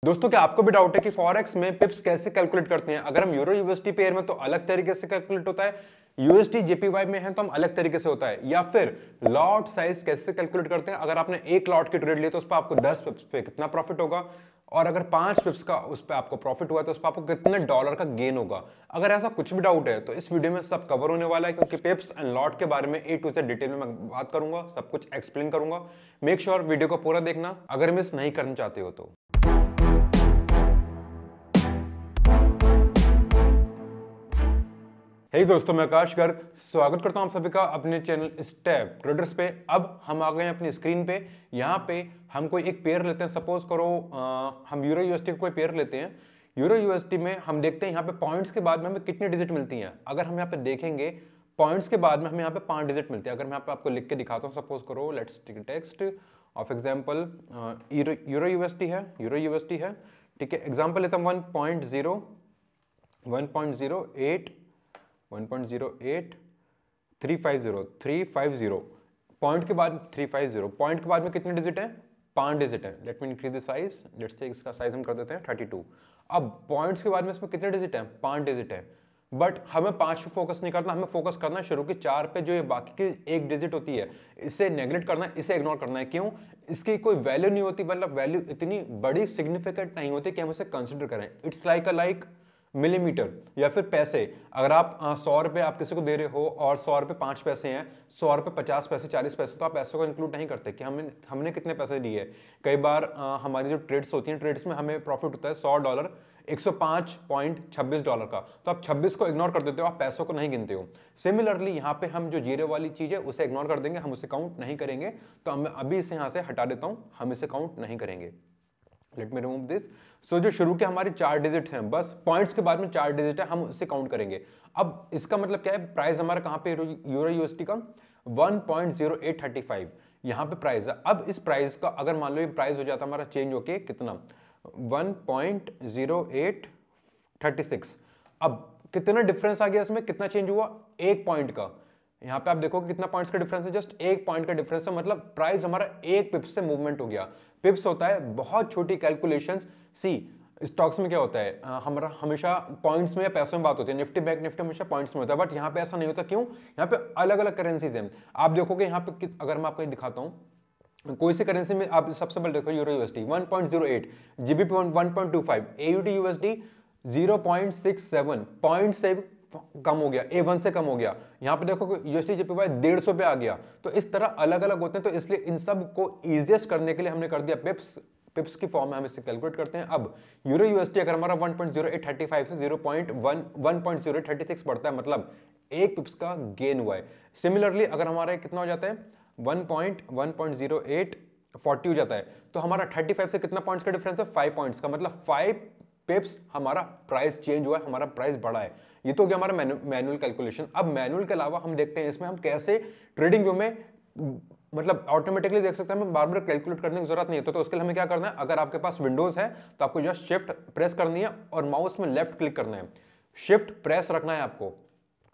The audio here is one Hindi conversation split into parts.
दोस्तों क्या आपको भी डाउट है कि फॉरेक्स में पिप्स कैसे कैलकुलेट करते हैं? अगर हम यूरो यूएसडी पेयर में तो अलग तरीके से कैलकुलेट होता है, यूएसडी जेपीवाई में है तो हम अलग तरीके से होता है, या फिर लॉट साइज कैसे कैलकुलेट करते हैं? अगर आपने एक लॉट की ट्रेड ली तो उस पर आपको 10 पिप्स पे कितना प्रॉफिट होगा, और अगर 5 पिप्स का उस पर आपको प्रॉफिट हुआ तो उस पर आपको कितने डॉलर का गेन होगा। अगर ऐसा कुछ भी डाउट है तो इस वीडियो में सब कवर होने वाला है, क्योंकि पिप्स एंड लॉट के बारे में ए टू जेड डिटेल में मैं बात करूंगा, सब कुछ एक्सप्लेन करूंगा। मेक श्योर वीडियो को पूरा देखना अगर मिस नहीं करना चाहते हो तो। हे दोस्तों, मैं आकाश गर्ग स्वागत करता हूं आप सभी का अपने चैनल स्टेप ट्रेडर्स पे। अब हम आ गए हैं अपनी स्क्रीन पे। यहाँ पे हम कोई एक पेयर लेते हैं, सपोज करो हम यूरो यूएसटी कोई पेयर लेते हैं। यूरो यूएसटी में हम देखते हैं यहाँ पे पॉइंट्स के बाद में हमें कितनी डिजिट मिलती हैं। अगर हम यहाँ पे देखेंगे पॉइंट्स के बाद में हमें यहाँ पे 5 डिजिट मिलती है। अगर मैं यहाँ पे आपको लिख के दिखाता हूँ, सपोज करो let's take text of example, euro UST है, यूरो यूएसटी है, ठीक है। एग्जाम्पल लेता हूँ 1.08 350 पॉइंट के बाद 350 पॉइंट के बाद में कितने डिजिट है? 5 डिजिट है। Let me increase the size, let's say इसका साइज हम कर देते हैं 32। अब पॉइंट्स के बाद में इसमें कितने डिजिट है? 5 डिजिट है। बट हमें 5 पे फोकस नहीं करना, हमें फोकस करना है शुरू की 4 पे, जो ये बाकी की एक डिजिट होती है इसे नेग्लेक्ट करना है, इसे इग्नोर करना है। क्यों? इसकी कोई वैल्यू नहीं होती, मतलब वैल्यू इतनी बड़ी सिग्निफिकेंट नहीं होती कि हम इसे कंसिडर करें। इट्स लाइक मिलीमीटर या फिर पैसे। अगर आप 100 रुपए आप किसी को दे रहे हो और 100 रुपए 5 पैसे हैं, 100 रुपए 50 पैसे 40 पैसे, तो आप पैसों को इंक्लूड नहीं करते कि हमने कितने पैसे लिए। कई बार हमारी जो ट्रेड्स होती हैं, ट्रेड्स में हमें प्रॉफिट होता है $100 $105.26 का, तो आप 26 को इग्नोर कर देते हो, आप पैसों को नहीं गिनते हो। सिमिलरली यहाँ पे हम जो जीरो वाली चीज है उसे इग्नोर कर देंगे, हम उसे काउंट नहीं करेंगे। तो मैं अभी इसे यहाँ से हटा देता हूँ, हम इसे काउंट नहीं करेंगे। Let me remove this. So जो शुरू के हमारी 4 डिजिट हैं, बस पॉइंट्स के बाद में 4 डिजिट है, हम उससे काउंट करेंगे। अब इसका मतलब क्या है? प्राइस हमारा कहां पे यूरो यूएसडी का 1.0835 यहां पे प्राइस है। अब इस प्राइस का अगर मान लो ये प्राइस हो जाता हमारा चेंज होके कितना 1.0836, अब कितना डिफरेंस आ गया इसमें? कितना चेंज हुआ? 1 पॉइंट का। यहां पे आप देखो कि कितना पॉइंट्स का डिफरेंस है, जस्ट 1 पॉइंट का डिफरेंस है, मतलब प्राइस हमारा 1 पिप्स से मूवमेंट हो गया। पिप्स होता है बहुत छोटी कैलकुलेशंस। सी स्टॉक्स में क्या होता है, हमारा हमेशा पॉइंट्स में या पैसों में बात होती है, निफ्टी बैंक निफ्टी हमेशा पॉइंट्स में होता है, बट यहाँ पे ऐसा नहीं होता। क्यों? यहाँ पे अलग अलग करेंसीज हैं। आप देखोगे यहाँ पे अगर मैं आपको दिखाता हूँ कोई सी करेंसी में, आप सबसे पहले देखो euro USD 1.08, GBP 1.25, AUD USD 0.67, point से कम हो गया, A1 से कम हो गया। यहां पे देखो यूएसडी जेपीवाई 150 पे आ गया। तो इस तरह अलग अलग होते हैं, तो इसलिए इन सब को इजीएस्ट करने के लिए हमने कर दिया पिप्स। पिप्स की फॉर्म में हम इसे कैलकुलेट करते हैं। अब यूरो यूएसडी अगर हमारा 1.0835 से 1.0836 बढ़ता है, मतलब 1 पिप्स का गेन हुआ है। सिमिलरली अगर हमारा कितना हो जाता है 1.0840 हो जाता है, तो हमारा 35 से कितना पॉइंट्स का डिफरेंस है? 5 पॉइंट्स का, मतलब 5 पिप्स हमारा प्राइस चेंज हुआ है, हमारा प्राइस बढ़ा है। ये तो हो गया हमारा मैनुअल कैलकुलेशन। अब मैनुअल के अलावा हम देखते हैं इसमें हम कैसे ट्रेडिंग व्यू में मतलब ऑटोमेटिकली देख सकते हैं, हमें बार बार कैलकुलेट करने की जरूरत नहीं है। तो उसके लिए हमें क्या करना है, अगर आपके पास विंडोज है तो आपको जस्ट शिफ्ट प्रेस करनी है और माउस में लेफ्ट क्लिक करना है। शिफ्ट प्रेस रखना है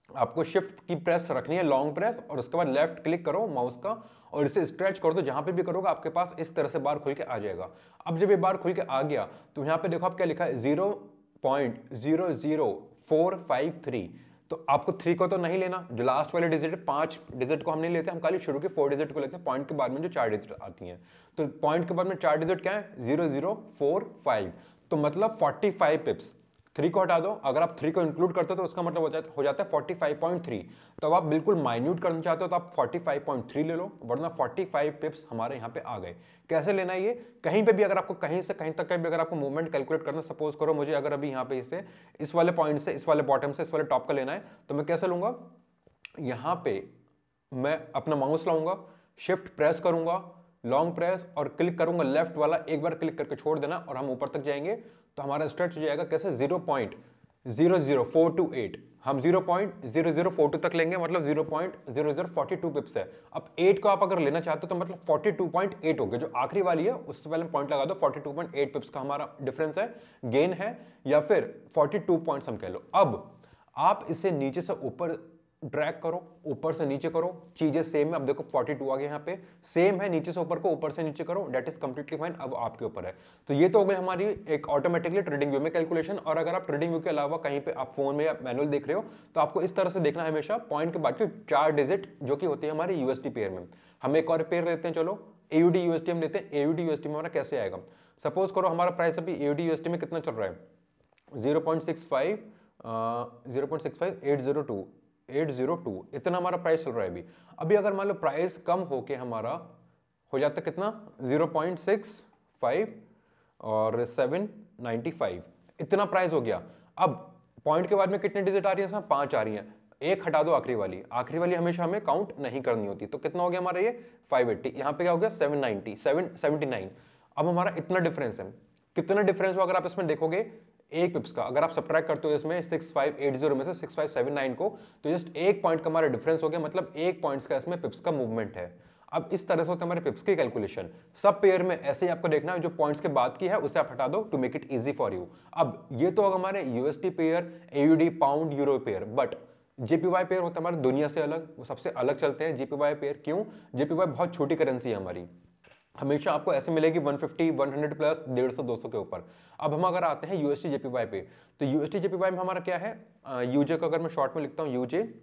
आपको शिफ्ट की प्रेस रखनी है, लॉन्ग प्रेस, और उसके बाद लेफ्ट क्लिक करो माउस का और इसे स्ट्रेच कर दो। जहां पे भी करोगे आपके पास इस तरह से बार खुल के आ जाएगा। अब जब ये बार खुल के आ गया तो यहां पे देखो आप क्या लिखा है 0.00453। तो आपको 3 को तो नहीं लेना, जो लास्ट वाले डिजिट है 5 डिजिट को हम नहीं लेते, हम खाली शुरू के 4 डिजिट को लेते हैं, पॉइंट के बाद में जो 4 डिजिट आती हैं। तो पॉइंट के बाद में 4 डिजिट क्या है? 0045, तो मतलब 45 पिप्स। 3 को हटा दो, अगर आप 3 को इंक्लूड करते हो तो उसका मतलब हो जाता है 45.3। तो अब आप बिल्कुल माइन्यूट करना चाहते हो तो आप 45.3 ले लो, वरना 45 पिप्स हमारे यहाँ पे आ गए। कैसे लेना है ये? कहीं पे भी अगर आपको कहीं से कहीं तक का भी अगर आपको मूवमेंट कैलकुलेट करना, सपोज करो मुझे अगर अभी यहाँ पे इसे इस वाले पॉइंट से इस वाले बॉटम से इस वाले टॉप का लेना है, तो मैं कैसे लूंगा? यहाँ पे मैं अपना माउस लाऊंगा, शिफ्ट प्रेस करूंगा, लॉन्ग प्रेस और क्लिक करूंगा लेफ्ट वाला, एक बार क्लिक करके छोड़ देना और हम ऊपर तक जाएंगे तो हमारा स्ट्रेच हो जाएगा कैसे? 0.00428, हम 0.0042 तक लेंगे, मतलब 0.0042 पिप्स है। अब 8 को आप अगर लेना चाहते हो तो मतलब 42.8 हो गया, जो आखिरी वाली है उससे पहले पॉइंट लगा दो। 42.8 पिप्स का हमारा डिफरेंस है, गेन है, या फिर 42 पॉइंट्स हम कह लो। अब आप इसे नीचे से ऊपर ड्रैग करो, ऊपर से नीचे करो, चीजें सेम है। अब देखो 42 आ गया यहाँ पे, सेम है, नीचे से ऊपर को, ऊपर से नीचे करो, डेट इज कंप्लीटली फाइन। अब आपके ऊपर है। तो ये तो हो गई हमारी एक ऑटोमेटिकली ट्रेडिंग व्यू में कैलकुलेशन। और अगर आप ट्रेडिंग व्यू के अलावा कहीं पे आप फोन में या मैनुअल देख रहे हो तो आपको इस तरह से देखना है हमेशा, पॉइंट के बाद की 4 डिजिट जो कि होती है हमारी यूएसडी पेयर में। हम एक और पेयर लेते हैं, चलो एयूडी यूएसडी हम लेते हैं। एयूडी यूएसडी में हमारा कैसे आएगा, सपोज करो हमारा प्राइस अभी एयूडी यूएसडी में कितना चल रहा है, 0.65 802 इतना हमारा प्राइस चल रहा है अभी। अभी अगर मान लो प्राइस कम होके हमारा हो जाता कितना 0.65 और 795, इतना प्राइस हो गया। अब पॉइंट के बाद में कितने डिजिट आ रही है, इसमें 5 आ रही हैं, एक हटा दो आखिरी वाली, आखिरी वाली हमेशा हमें काउंट नहीं करनी होती। तो कितना हो गया हमारा ये 580, यहाँ पे क्या हो गया 790 779। अब हमारा इतना डिफरेंस है, कितना डिफरेंस हो अगर आप इसमें देखोगे एक पिप्स का, अगर आप सब्ट्रैक्ट करते हो इसमें 6580 में से 6579 को, तो जस्ट एक पॉइंट का हमारा डिफरेंस हो गया, मतलब एक पॉइंट्स का इसमें पिप्स का मूवमेंट है। अब इस तरह से होता है हमारे पिप्स की कैलकुलेशन। सब पेयर में ऐसे ही आपको देखना है, जो पॉइंट्स के बाद की है उसे आप हटा दो to make it easy for you. अब ये तो हमारे USD pair, AUD, pound, euro pair, but JPY pair होता है हमारी दुनिया से अलग, वो सबसे अलग चलते हैं जेपीवाई पेयर। क्यों, जेपीवाई बहुत छोटी करेंसी है हमारी, हमेशा आपको ऐसे मिलेगी 150 100 प्लस 150 200 के ऊपर। अब हम अगर आते हैं यूएसडी जेपीवाई पे, तो यूएसडी जेपीवाई में हमारा क्या है, यूजे को अगर मैं शॉर्ट में लिखता हूँ, यूजे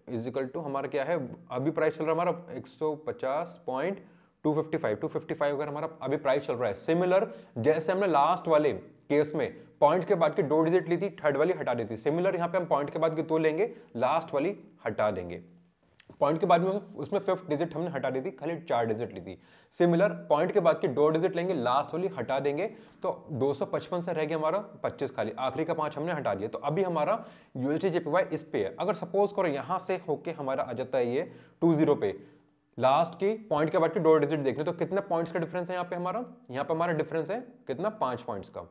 इज इक्वल टू हमारा क्या है, अभी प्राइस चल रहा है हमारा 150.255 अगर हमारा अभी प्राइस चल रहा है। सिमिलर जैसे हमने लास्ट वाले केस में पॉइंट के बाद की 2 डिजिट ली थी, थर्ड वाली हटा दी थी, सिमिलर यहाँ पे हम पॉइंट के बाद की 2 लेंगे, लास्ट वाली हटा देंगे। पॉइंट के बाद में उसमें 5th डिजिट हमने हटा दी थी, खाली 4 डिजिट ली थी। सिमिलर पॉइंट के बाद की 2 डिजिट लेंगे, लास्ट वाली हटा देंगे, तो 255 से रह गया हमारा 25 खाली, आखिरी का 5 हमने हटा दिया। तो अभी हमारा यूएसडी जेपीवाई इस पे है। अगर सपोज करो यहां से होके हमारा आ जाता है ये 20 पे, लास्ट की पॉइंट के बाद की 2 डिजिट देखने, तो कितने पॉइंट्स का डिफरेंस है यहाँ पे हमारा, यहाँ पे हमारा डिफरेंस है कितना 5 पॉइंट्स का,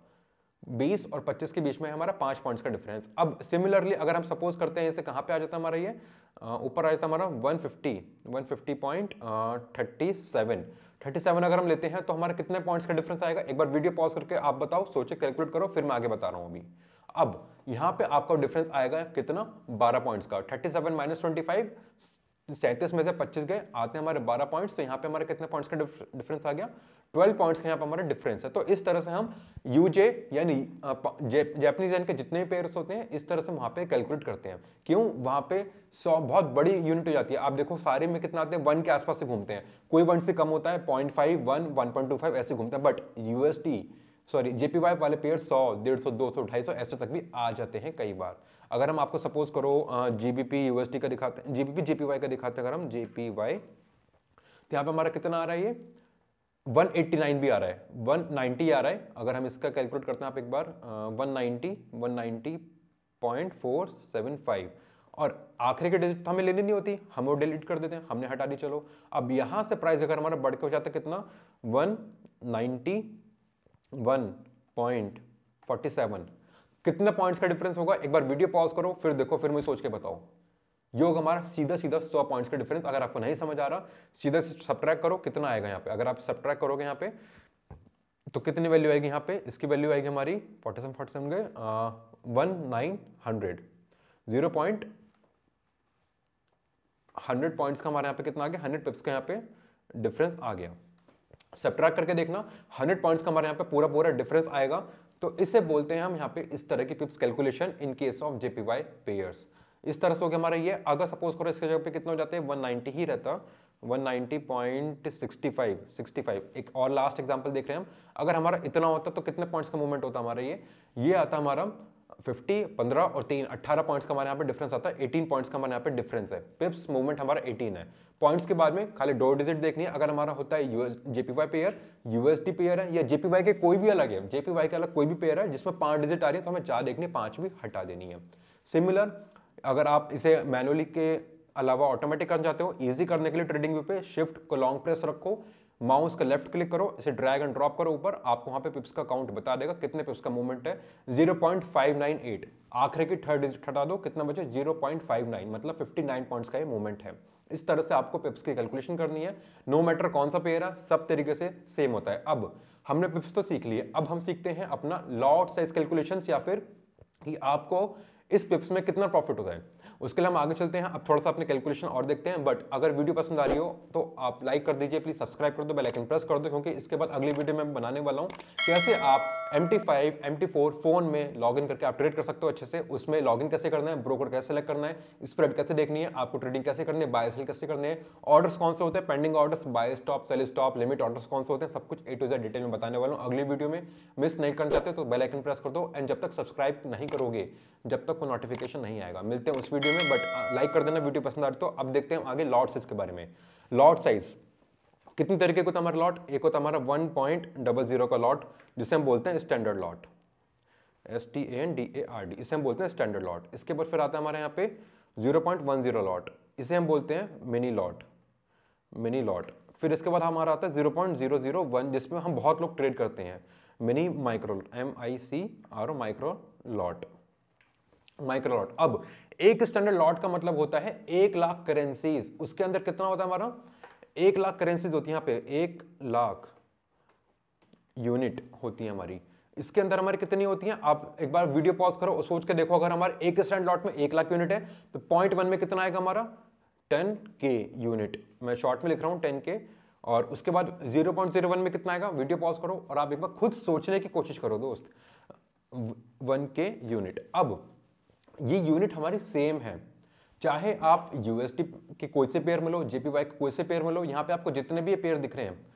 20 और 25 के बीच में हमारा 5 पॉइंट्स का डिफरेंस। अब सिमिलरली अगर हम सपोज करते हैं इसे, कहां पे आ जाता है हमारा ये, ऊपर आ जाता है हमारा 150.37 अगर हम लेते हैं तो हमारा कितने पॉइंट्स का डिफरेंस आएगा, एक बार वीडियो पॉज करके आप बताओ, सोचे, कैलकुलेट करो, फिर मैं आगे बता रहा हूं अभी। अब यहां पे आपका डिफरेंस आएगा कितना, 12 पॉइंट्स का। 37 माइनस 25, 37 में से 25 गए, आते हैं हमारे 12 पॉइंट्स, तो यहाँ पे हमारे कितने पॉइंट्स का डिफरेंस आ गया, 12 पॉइंट्स का यहाँ पे हमारा डिफरेंस है। तो इस तरह से हम यूजे यानी जैपनीज येन के जितने भी पेयर्स होते हैं, इस तरह से वहां पे कैलकुलेट करते हैं। क्यों, वहां पे 100 बहुत बड़ी यूनिट हो जाती है। आप देखो सारे में कितना आते हैं, 1 के आसपास से घूमते हैं, कोई 1 से कम होता है, 0.5 1 1.25 ऐसे घूमते हैं, बट जेपीवाई वाले पेयर 100 150 200 250 ऐसे तक भी आ जाते हैं कई बार। अगर हम आपको सपोज करो जीबीपी यूएसडी का दिखाते हैं, जीबीपी जेपीवाई का दिखाते हैं, अगर हम जेपीवाई, तो यहाँ पे हमारा कितना आ रहा है, ये 189 भी आ रहा है, 190 आ रहा है। अगर हम इसका कैलकुलेट करते हैं आप एक बार, 190.475, और आखिरी की डिजिट तो हमें लेनी नहीं होती, हम वो डिलीट कर देते हैं, हमने हटा दी। चलो अब यहां से प्राइस अगर हमारा बढ़ के हो जाता है कितना, 191.47, कितने पॉइंट्स का डिफरेंस होगा, एक बार वीडियो पॉज करो, फिर देखो, फिर मुझे सोच के बताओ। योग हमारा सीधा सीधा 100 पॉइंट्स का डिफरेंस। अगर आपको नहीं समझ आ रहा, सीधा सब्ट्रैक्ट करो, कितना आएगा यहाँ पे, अगर आप सब्ट्रैक्ट करोगे यहाँ पे तो कितनी वैल्यू आएगी, यहाँ पे इसकी वैल्यू आएगी हमारी 47 गए 1900, 100 पॉइंट्स का हमारे यहाँ पे कितना आ गया, 100 पिप्स का यहाँ पे डिफरेंस आ गया। सब्ट्रैक्ट करके देखना, 100 पॉइंट्स का हमारे यहाँ पे पूरा डिफरेंस आएगा। तो इसे बोलते हैं हम यहाँ पे इस तरह की पिप्स calculation in case of JPY pairs. इस तरह से हो गया हमारा ये। अगर सपोज करो इसके जगह पे कितना हो जाते हैं, 190 ही रहता, 190.65। एक और लास्ट एग्जांपल देख रहे हैं हम, अगर हमारा इतना होता तो कितने पॉइंट्स का मूवमेंट होता हमारा, ये आता हमारा 50, 15 और 3, 18 पॉइंट्स का हमारे यहाँ पे डिफरेंस आता है, 18 पॉइंट्स का हमारे यहाँ पे डिफरेंस है। पिप्स मूवमेंट हमारा 18 है। पॉइंट्स के बाद में खाली 2 डिजिट देखनी है। अगर हमारा होता है जेपीवाई पेयर, यूएसडी पेयर है, या जेपीवाई के कोई भी अलग है, जेपीवाई का अलग कोई भी पेयर है जिसमें 5 डिजिट आ रही है, तो हमें 4 देखनी है, 5 भी हटा देनी है। सिमिलर अगर आप इसे मैनुअली के अलावा ऑटोमेटिक करना चाहते हो, इजी करने के लिए ट्रेडिंग व्यू पे शिफ्ट को लॉन्ग प्रेस रखो, माउस का लेफ्ट क्लिक करो, इसे ड्रैग एंड ड्रॉप करो ऊपर, आपको वहां पे पिप्स का काउंट बता देगा कितने पिप्स का मूवमेंट है, 0.598। आखिरी की थर्ड डिजिट हटा दो, कितना बचे 0.59, मतलब 59 पॉइंट्स का ये मूवमेंट है। इस तरह से आपको पिप्स की कैलकुलेशन करनी है, नो मैटर कौन सा पेयर है, सब तरीके से सेम होता है। अब हमने पिप्स तो सीख लिए, अब हम सीखते हैं अपना लॉट साइज कैलकुलेशन, या फिर कि आपको इस पिप्स में कितना प्रॉफिट होता है। उसके लिए हम आगे चलते हैं। अब थोड़ा सा अपने कैलकुलेशन और देखते हैं, बट अगर वीडियो पसंद आ रही हो तो आप लाइक कर दीजिए, प्लीज सब्सक्राइब कर दो, बेल आइकन प्रेस कर दो, क्योंकि इसके बाद अगली वीडियो में बनाने वाला हूँ कैसे आप MT5 MT4 फोन में लॉगिन करके आप ट्रेड कर सकते हो अच्छे से। उसमें लॉगिन कैसे करना है, ब्रोकर कैसे सेलेक्ट करना है, स्प्रेड कैसे देखनी है, आपको ट्रेडिंग कैसे करनी है, बाय सेल कैसे करने हैं, ऑर्डर्स कौन से होते हैं, pending orders, buy stop, sell stop, limit orders कौन से होते हैं, सब कुछ A to Z डिटेल में बताने वाला हूँ अगली वीडियो में। मिस नहीं करना चाहते तो बेल आइकन प्रेस कर दो, एंड जब तक सब्सक्राइब नहीं करोगे, जब तक कोई नोटिफिकेशन नहीं आएगा। मिलते हैं उस वीडियो में, बट लाइक कर देना वीडियो पसंद आ रही तो। अब देखते हैं आगे लॉट साइज के बारे में। लॉट साइज कितनी तरीके को था हमारा लॉट, एक होता हमारा 1.00 का लॉट जिसे हम बोलते हैं स्टैंडर्ड लॉट, STANDARD, इसे हम बोलते हैं स्टैंडर्ड लॉट। इसके बाद फिर आता है हमारे यहाँ पे 0.10 लॉट, इसे हम बोलते हैं मिनी लॉट, मिनी लॉट। फिर इसके बाद हमारा आता है 0.001 जिसमें हम बहुत लोग ट्रेड करते हैं, mini micro, MICRO, micro lot, micro lot. अब एक स्टैंडर्ड लॉट का मतलब होता है 1 लाख करेंसीज, उसके अंदर कितना होता है हमारा 1 लाख करेंसीज होती है, यहाँ पे 1 लाख यूनिट होती है हमारी। इसके अंदर हमारी कितनी होती हैं, आप एक बार वीडियो पॉज करो और सोच के देखो, अगर हमारे एक स्टैंड लॉट में 1 लाख यूनिट है तो 0.1 में कितना आएगा हमारा 10K यूनिट, मैं शॉर्ट में लिख रहा हूं 10K। और उसके बाद 0.01 में कितना आएगा, वीडियो पॉज करो और आप एक बार खुद सोचने की कोशिश करो दोस्त, 1K यूनिट। अब ये यूनिट हमारी सेम है, चाहे आप USD के कोई से पेयर में लो, JPY के कोई से पेयर में लो, यहाँ पे आपको जितने भी ये पेयर दिख रहे हैं,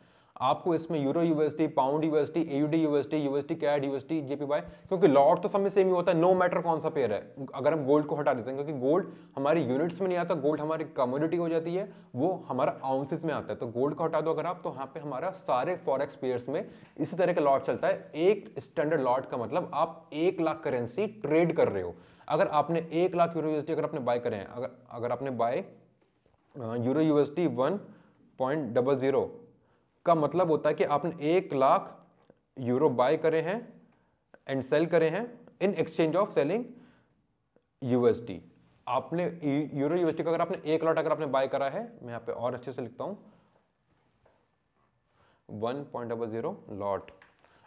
आपको इसमें euro USD, pound USD, AUD USD, USD CAD USD, JPY, क्योंकि लॉट तो सब में सेम ही होता है, नो मैटर कौन सा पेयर है। अगर हम गोल्ड को हटा देते हैं, क्योंकि गोल्ड हमारी यूनिट्स में नहीं आता, गोल्ड हमारी कमोडिटी हो जाती है, वो हमारा आउंसेस में आता है, तो गोल्ड को हटा दो अगर आप, तो यहाँ पे हमारा सारे फॉरेक्स पेयर्स में इसी तरह का लॉट चलता है। एक स्टैंडर्ड लॉट का मतलब आप 1 लाख करेंसी ट्रेड कर रहे हो। अगर आपने 1 लाख यूरो USD अगर आपने बाय करे हैं, अगर आपने बाय यूरो USD 1.00 का मतलब होता है कि आपने 1 लाख यूरो बाय करे हैं एंड सेल करे हैं in exchange of selling USD। आपने यूरो USD का अगर आपने 1 लॉट अगर आपने बाय करा है, मैं यहाँ पे और अच्छे से लिखता हूं 1.00 लॉट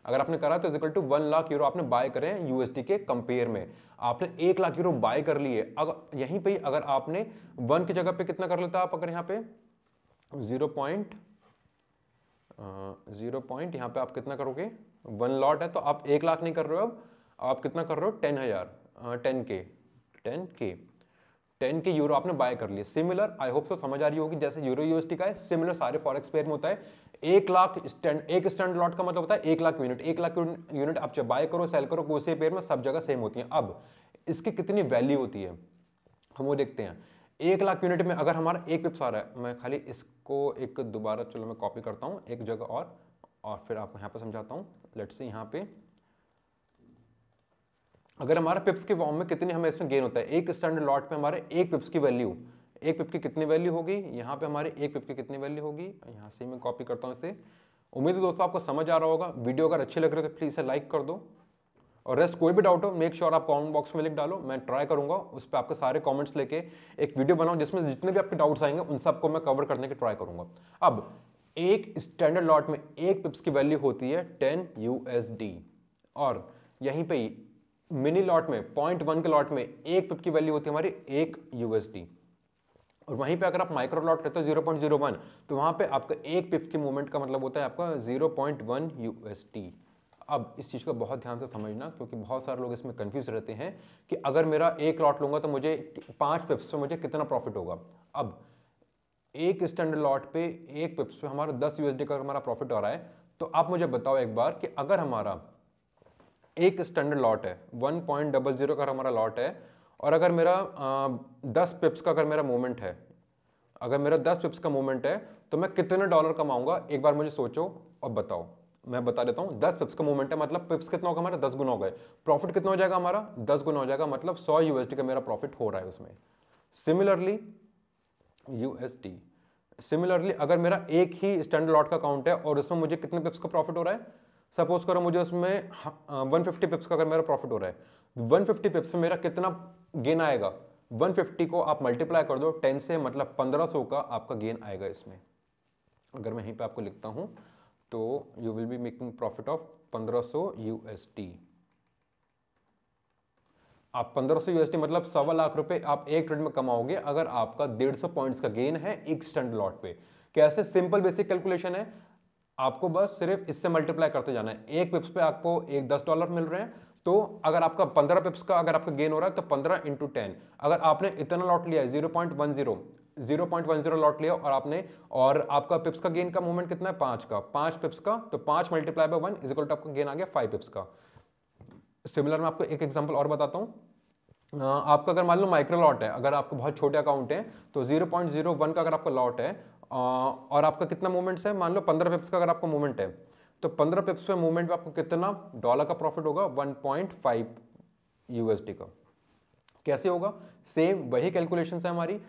अगर आपने करा तो इक्वल टू 1 लाख यूरो आपने बाय करे हैं USD के कंपेयर में। आपने 1 लाख यूरो बाय कर लिए, अगर यहीं पे अगर आपने 1 की जगह पे कितना कर लेता आप, अगर यहाँ पे 0 पॉइंट यहाँ पे आप कितना करोगे, 1 लॉट है तो आप 1 लाख नहीं कर रहे हो, अब आप कितना कर रहे हो 10,000, 10K यूरो आपने बाय कर लिए। सिमिलर आई होप सो समझ आ रही होगी, जैसे यूरो USD का है, सिमिलर सारे फॉरेक्स पेयर में होता है। 1 लाख एक स्टैंड लॉट का मतलब होता है 1 लाख यूनिट, 1 लाख यूनिट आप चाहे बाय करो सेल करो, कोई पेयर में सब जगह सेम होती है। अब इसकी कितनी वैल्यू होती है हम वो देखते हैं। 1 लाख यूनिट में अगर हमारा 1 पिप्स आ रहा है, मैं खाली इसको एक दोबारा चलो मैं कॉपी करता हूँ एक जगह और फिर आपको यहाँ पे समझाता हूँ। लेट्स से यहाँ पे अगर हमारा पिप्स के फॉर्म में कितनी हमें इसमें गेन होता है, एक स्टैंडर्ड लॉट पे हमारे 1 पिप्स की वैल्यू, 1 पिप की कितनी वैल्यू होगी, यहाँ पे हमारे 1 पिप की कितनी वैल्यू होगी, यहाँ से मैं कॉपी करता हूँ इसे। उम्मीद है दोस्तों आपको समझ आ रहा होगा। वीडियो अगर अच्छी लग रही है तो प्लीज इसे लाइक कर दो, और रेस्ट कोई भी डाउट हो मेक श्योर आप कमेंट बॉक्स में लिख डालो, मैं ट्राई करूंगा उस पर आपके सारे कमेंट्स लेके एक वीडियो बनाऊं जिसमें जितने भी आपके डाउट्स आएंगे उन सबको मैं कवर करने की ट्राई करूंगा। अब एक स्टैंडर्ड लॉट में 1 पिप्स की वैल्यू होती है 10 USD, और यहीं पे मिनी लॉट में 0.1 के लॉट में 1 पिप की वैल्यू होती है हमारी 1 USD, और वहीं पे अगर आप माइक्रो लॉट लेते हो 0.01 तो वहां पे आपका 1 पिप की मूवमेंट का मतलब होता है आपका 0.1 USD। अब इस चीज को बहुत ध्यान से समझना, क्योंकि बहुत सारे लोग इसमें कंफ्यूज रहते हैं कि अगर मेरा 1 लॉट लूंगा तो मुझे 5 पिप्स पे मुझे कितना प्रॉफिट होगा। अब एक स्टैंडर्ड लॉट पे 1 पिप्स पे हमारा 10 USD का हमारा प्रॉफिट आ रहा है, तो आप मुझे बताओ एक बार कि अगर हमारा एक स्टैंडर्ड लॉट है 1.00 का हमारा लॉट है, और अगर मेरा 10 पिप्स का अगर मेरा मूवमेंट है, अगर मेरा 10 पिप्स का मूवमेंट है तो मैं कितने डॉलर कमाऊंगा, एक बार मुझे सोचो और बताओ। मैं बता देता हूं, 10 पिप्स का मूवमेंट है मतलब पिप्स कितना होगा हमारा 10 गुना हो गए, प्रॉफिट कितना हो जाएगा हमारा 10 गुना हो जाएगा, मतलब 100 USD का मेरा प्रॉफिट हो रहा है उसमें। सिमिलरली USD, सिमिलरली अगर मेरा एक ही स्टैंडर्ड लॉट का अकाउंट है और उसमें मुझे कितने पिप्स का प्रॉफिट हो रहा है, सपोज करो मुझे उसमें 150 पिप्स का अगर मेरा प्रॉफिट हो रहा है, 150 पिप्स में मेरा कितना गेन आएगा, 150 को आप मल्टीप्लाई कर दो 10 से, मतलब 1500 का आपका गेन आएगा इसमें। अगर मैं यहीं पे आपको लिखता हूं तो you will be making profit of 1500 USD। आप 1500 यूएसडी मतलब 1.25 लाख रुपए आप एक ट्रेड में कमाओगे अगर आपका 150 पॉइंट्स का गेन है एक स्टैंडर्ड लॉट पे। कैसे? सिंपल बेसिक कैलकुलेशन है, आपको बस सिर्फ इससे मल्टीप्लाई करते जाना है। एक पिप्स पे आपको एक $10 मिल रहे हैं, तो अगर आपका 15 पिप्स का अगर आपका गेन हो रहा है तो 15 इंटू 10, अगर आपने इतना लॉट लिया है 0.10 लॉट लिया और आपने, और आपका पिप्स का गेन का मूवमेंट कितना है 5 का, 5 पिप्स का, तो 5 multiply by 1 is equal to आपका गेन आ गया 5 पिप्स का। सिमिलर मैं आपको एक एग्जांपल और बताता हूं। आपका अगर मान लो माइक्रो लॉट है, अगर आपको बहुत छोटे अकाउंट है तो 0.01 का अगर आपका लॉट है और आपका कितना मूवमेंट्स है, मान लो 15 पिप्स का अगर आपका मूवमेंट है, तो 15 पिप्स पे मूवमेंट पे आपको कितना डॉलर का प्रॉफिट होगा? 1.5 यूएसडी का। कैसे होगा? सेम वही कैलकुलेशन है हमारी।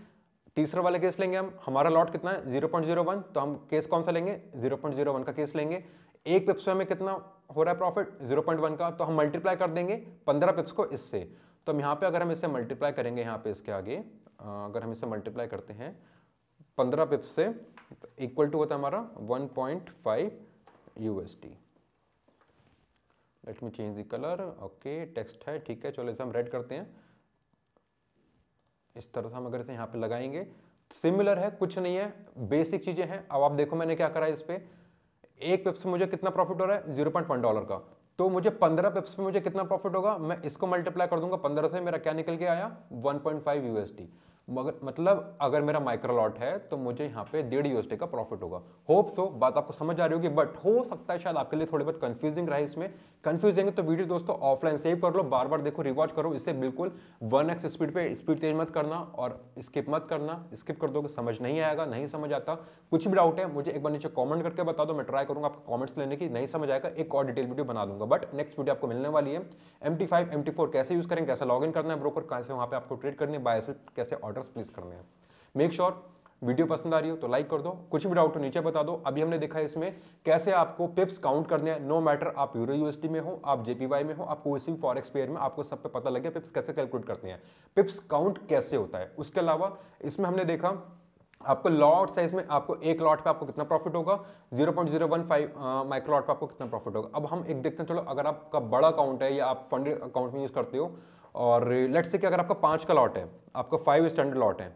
तीसरे वाले केस लेंगे हम, हमारा लॉट कितना है 0.01, तो हम केस कौन सा लेंगे? 0.01 का केस लेंगे। एक पिप्स में कितना हो रहा है प्रॉफिट? 0.1 का, तो हम मल्टीप्लाई कर देंगे 15 पिप्स को इससे। तो हम यहाँ पे अगर हम इसे मल्टीप्लाई करेंगे, यहाँ पे इसके आगे अगर हम इसे मल्टीप्लाई करते हैं 15 पिप्स से, इक्वल टू होता है हमारा 1.5 USD. Let me change the colour. Okay, text है, ठीक है, चलो इसे हम रेड करते हैं। इस तरह से हम अगर इसे यहाँ पे लगाएंगे, सिमिलर है, कुछ नहीं है, बेसिक चीजें हैं। अब आप देखो मैंने क्या करा है, इस पे एक पिप्स से मुझे कितना प्रॉफिट हो रहा है? 0.1 डॉलर का। तो मुझे 15 पिप्स पे मुझे कितना प्रॉफिट होगा? मैं इसको मल्टीप्लाई कर दूंगा 15 से, मेरा क्या निकल के आया? 1.5 यूएसडी। मतलब अगर मेरा माइक्रो लॉट है तो मुझे यहाँ पे 1.5 यूएसडी का प्रॉफिट होगा। होप सो बात आपको समझ आ रही होगी, बट हो सकता है शायद आपके लिए थोड़ी बहुत कंफ्यूजिंग रहे। इसमें कंफ्यूजिंग है तो वीडियो दोस्तों ऑफलाइन सेव कर लो, बार बार देखो, रिवॉच करो, इसे बिल्कुल 1x स्पीड पे, स्पीड तेज मत करना और स्किप मत करना। स्किप कर दोगे समझ नहीं आएगा, नहीं समझ आता, कुछ भी डाउट है मुझे एक बार नीचे कमेंट करके बता दो, मैं ट्राई करूंगा आपके कमेंट्स लेने की। नहीं समझ आएगा एक और डिटेल वीडियो बना दूंगा, बट नेक्स्ट वीडियो आपको मिलने वाली है। MT5 MT4 कैसे यूज करेंगे, कैसे लॉग इन करना है ब्रोकर, कैसे वहां पे आपको ट्रेड करनी है, बाय सेल कैसे ऑर्डर्स प्लेस करने हैं। मेक श्योर वीडियो पसंद आ रही हो तो लाइक कर दो, कुछ भी डाउट हो नीचे बता दो। अभी हमने देखा है इसमें कैसे आपको पिप्स काउंट करने हैं, नो मैटर आप यूरो यूएसडी में हो, आप जेपीवाई में हो, आप कोई सी फॉरेक्स पेयर में, आपको सब पे पता लगे पिप्स कैसे कैलकुलेट करते हैं, पिप्स काउंट कैसे होता है। उसके अलावा इसमें हमने देखा आपको लॉट साइज में, आपको एक लॉट पे आपको कितना प्रॉफिट होगा, 0.015 माइक्रो लॉट पे आपको कितना प्रॉफिट होगा। अब हम एक देखते हैं, चलो अगर आपका बड़ा अकाउंट है या आप फंड अकाउंट में यूज करते हो, और लेट्स से कि अगर आपका 5 का लॉट है, आपका 5 स्टैंडर्ड लॉट है,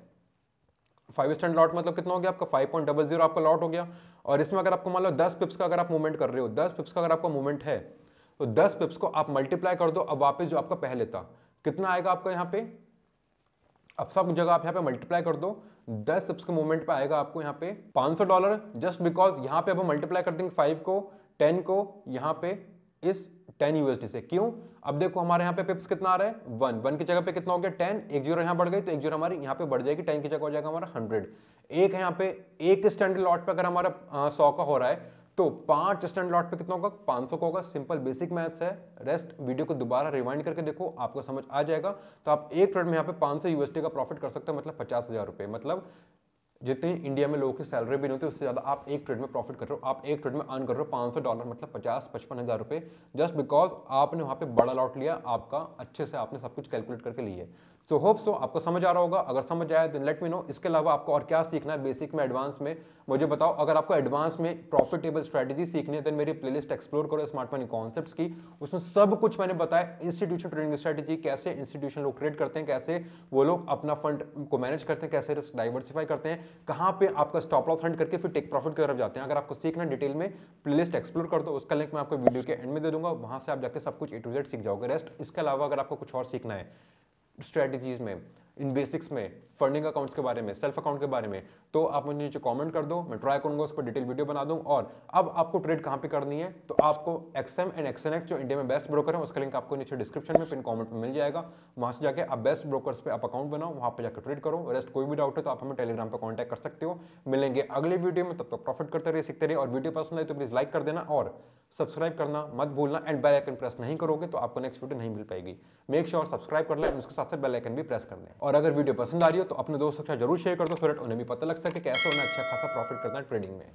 5 स्टैंडर्ड लॉट मतलब कितना हो गया आपका 5.00 आपका लॉट हो गया। और इसमें अगर आपको मान लो 10 पिप्स का अगर आप मूवमेंट कर रहे हो, 10 पिप्स का अगर आपका मूवमेंट है, तो 10 पिप्स को आप मल्टीप्लाई कर दो। अब वापस जो आपका पहले था कितना आएगा आपका यहाँ पे, अब सब जगह आप यहाँ पे मल्टीप्लाई कर दो, 10 पिप्स के मूवमेंट पे आएगा आपको यहाँ पे $500, जस्ट बिकॉज यहाँ पे अब मल्टीप्लाई कर देंगे 5 को 10 को यहाँ पे इस 10 यूएसडी से। क्यों? अब देखो हमारे यहाँ पे पिप्स कितना आ रहा है 1 की जगह पे कितना हो गया 10, एक जीरो यहाँ बढ़ गई तो एक जीरो हमारी यहाँ पे बढ़ जाएगी, 10 की जगह हो जाएगा हमारा 100। एक यहाँ पे एक स्टैंडर्ड लॉट पे अगर हमारा 100 का हो रहा है तो 5 स्टैंडर्ड लॉट पे कितना होगा 500 का होगा। सिंपल बेसिक मैथ्स है, रेस्ट वीडियो को दोबारा रिवाइंड करके देखो आपको समझ आ जाएगा। तो आप एक ट्रेड में यहाँ पे 500 यूएसडी का प्रॉफिट कर सकते हो, मतलब 50,000 रुपए, मतलब जितनी इंडिया में लोगों की सैलरी भी नहीं होती उससे ज्यादा आप एक ट्रेड में प्रॉफिट कर रहे हो। आप एक ट्रेड में अर्न कर रहे हो $500, मतलब 50-55 हज़ार रुपए, जस्ट बिकॉज आपने वहां पे बड़ा लॉट लिया, आपका अच्छे से आपने सब कुछ कैलकुलेट करके लिए। सो होप सो आपको समझ आ रहा होगा, अगर समझ आया देन लेट मी नो। इसके अलावा आपको और क्या सीखना है बेसिक में, एडवांस में, मुझे बताओ। अगर आपको एडवांस में प्रॉफिटेबल स्ट्रेटेजी सीखनी है देन मेरी प्लेलिस्ट एक्सप्लोर करो स्मार्ट मनी कॉन्सेप्ट्स की, उसमें सब कुछ मैंने बताया। इंस्टीट्यूशन ट्रेडिंग स्ट्रेटेजी, कैसे इंस्टीट्यूशन लोग ट्रेड करते हैं, कैसे वो लोग अपना फंड को मैनेज करते हैं, कैसे रिस्क डाइवर्सिफाई करते हैं, कहाँ पे आपका स्टॉप लॉस हंट करके फिर टेक प्रॉफिट की तरफ जाते हैं। अगर आपको सीखना डिटेल में, प्लेलिस्ट एक्सप्लोर कर दो, उसका लिंक मैं आपको वीडियो के एंड में दे दूंगा, वहां से आप जाकर सब कुछ A to Z सीख जाओगे। रेस्ट इसके अलावा अगर आपको कुछ और सीखना है स्ट्रेटेजीज में, इन बेसिक्स में, फंडिंग अकाउंट्स के बारे में, सेल्फ अकाउंट के बारे में, तो आप मुझे नीचे कमेंट कर दो, मैं ट्राई करूंगा उस पर डिटेल वीडियो बना दूं। और अब आपको ट्रेड कहां पे करनी है, तो आपको XM एंड XNX जो इंडिया में बेस्ट ब्रोकर है उसका लिंक आपको नीचे डिस्क्रिप्शन में पिन कमेंट में मिल जाएगा। वहां से जाके आप बेस्ट ब्रोकर्स पे आप अकाउंट बनाओ, वहां पे जाकर ट्रेड करो। रेस्ट कोई भी डाउट है तो आप हमें टेलीग्राम पर कॉन्टैक्ट कर सकते हो। मिलेंगे अगले वीडियो में, तब तक प्रॉफिट करते रहिए, सीखते रहिए। और वीडियो पसंद आए तो प्लीज लाइक कर देना और सब्सक्राइब करना मत भूलना, एंड बेल आइकन प्रेस नहीं करोगे तो आपको नेक्स्ट वीडियो नहीं मिल पाएगी। मेक श्योर सब्सक्राइब कर लें, उसके साथ साथ बेल आइकन भी प्रेस कर लें। और अगर वीडियो पसंद आ रही हो तो अपने दोस्तों के साथ जरूर शेयर कर दो, सो दैट उन्हें भी पता लग सके कैसे उन्हें अच्छा खासा प्रॉफिट करना है ट्रेडिंग में।